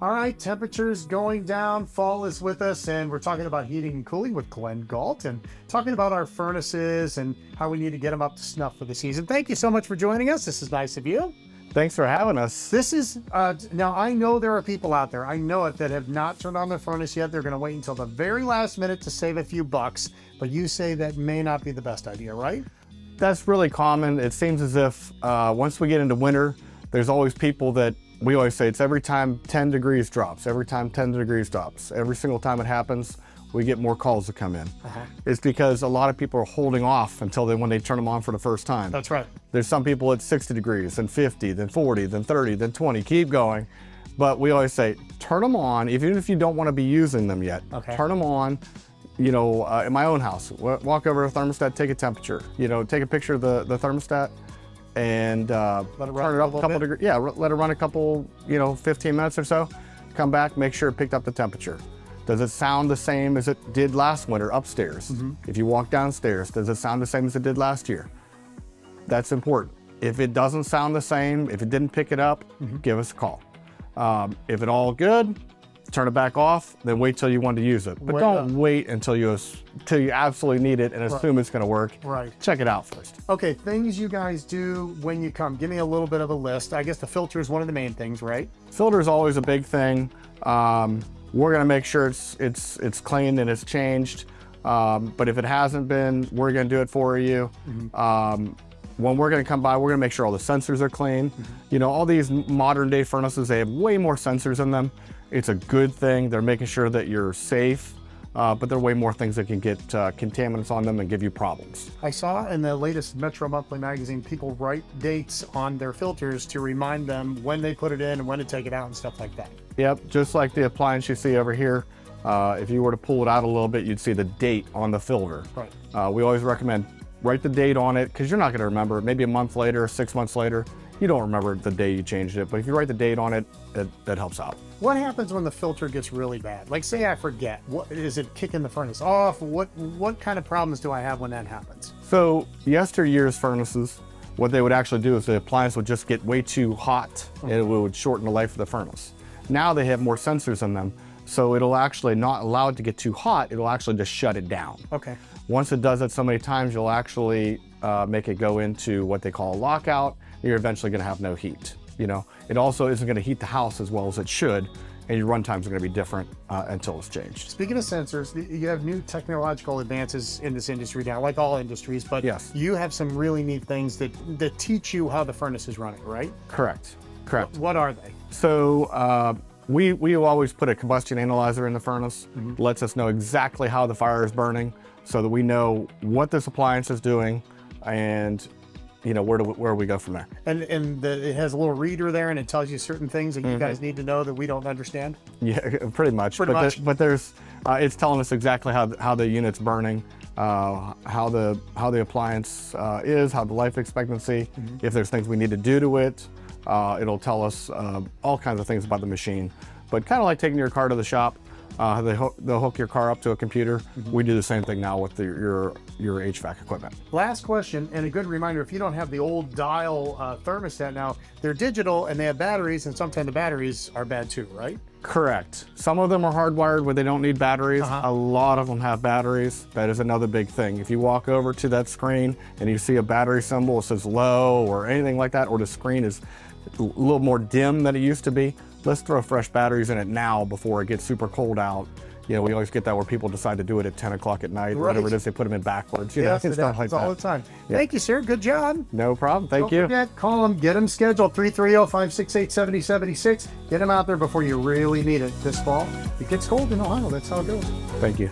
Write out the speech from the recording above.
All right, temperatures going down, fall is with us, and we're talking about heating and cooling with Glenn Gault and talking about our furnaces and how we need to get them up to snuff for the season. Thank you so much for joining us. This is nice of you. Thanks for having us. This is, now I know there are people out there, I know it, that have not turned on their furnace yet. They're gonna wait until the very last minute to save a few bucks, but you say that may not be the best idea, right? That's really common. It seems as if once we get into winter, there's always people that, we always say it's every time 10 degrees drops, every time 10 degrees drops. Every single time it happens, we get more calls that come in. It's because a lot of people are holding off until when they turn them on for the first time. That's right. There's some people at 60 degrees, then 50, then 40, then 30, then 20, keep going. But we always say, turn them on, even if you don't want to be using them yet. Turn them on. You know, in my own house, walk over to the thermostat, take a temperature. You know, take a picture of the thermostat and let it turn run it up a couple degrees. Yeah, let it run a couple, 15 minutes or so. Come back, make sure it picked up the temperature. Does it sound the same as it did last winter upstairs? If you walk downstairs, does it sound the same as it did last year? That's important. If it doesn't sound the same, if it didn't pick it up, give us a call. If it all good, turn it back off, then wait till you want to use it. But don't wait until you absolutely need it and assume it's gonna work. Check it out first. Okay, things you guys do when you come. Give me a little bit of a list. I guess the filter is one of the main things, right? Filter is always a big thing. We're gonna make sure it's clean and it's changed. But if it hasn't been, we're gonna do it for you. When we're gonna come by, we're gonna make sure all the sensors are clean. You know, all these modern day furnaces, they have way more sensors in them. It's a good thing. They're making sure that you're safe, but there are way more things that can get contaminants on them and give you problems. I saw in the latest Metro Monthly magazine, people write dates on their filters to remind them when they put it in and when to take it out and stuff like that. Yep, just like the appliance you see over here. If you were to pull it out a little bit, you'd see the date on the filter. We always recommend write the date on it because you're not going to remember it. Maybe a month later, 6 months later, you don't remember the day you changed it. But if you write the date on it, that helps out. What happens when the filter gets really bad? Like, say I forget. What is it, kicking the furnace off? What kind of problems do I have when that happens? So yesteryear's furnaces, what they would actually do is the appliance would just get way too hot and it would shorten the life of the furnace. Now they have more sensors in them, so it'll actually not allow it to get too hot. It'll actually just shut it down. Once it does it so many times, you'll actually make it go into what they call a lockout. You're eventually going to have no heat. You know, it also isn't going to heat the house as well as it should, and your run times are going to be different until it's changed. Speaking of sensors, you have new technological advances in this industry now, like all industries, but you have some really neat things that teach you how the furnace is running, right? Correct. What are they? So we always put a combustion analyzer in the furnace. Lets us know exactly how the fire is burning so that we know what this appliance is doing and where we go from there. And it has a little reader there and it tells you certain things that you guys need to know that we don't understand? Yeah, pretty much. But there's, it's telling us exactly how the unit's burning, how the appliance is, how the life expectancy, if there's things we need to do to it. It'll tell us all kinds of things about the machine. But kind of like taking your car to the shop, they'll hook your car up to a computer. We do the same thing now with your HVAC equipment. Last question, and a good reminder, if you don't have the old dial thermostat now, they're digital and they have batteries, and sometimes the batteries are bad too, right? Correct. Some of them are hardwired where they don't need batteries. A lot of them have batteries. That is another big thing. If you walk over to that screen and you see a battery symbol that says low or anything like that, or the screen is a little more dim than it used to be, let's throw fresh batteries in it now before it gets super cold out. You know, we always get that where people decide to do it at 10 o'clock at night, whatever it is, they put them in backwards. You know, stuff like that. All the time. Thank you, sir. Good job. No problem. Thank you. Don't forget, call them, get them scheduled, 330-568-7076. Get them out there before you really need it this fall. It gets cold in Ohio. That's how it goes. Thank you.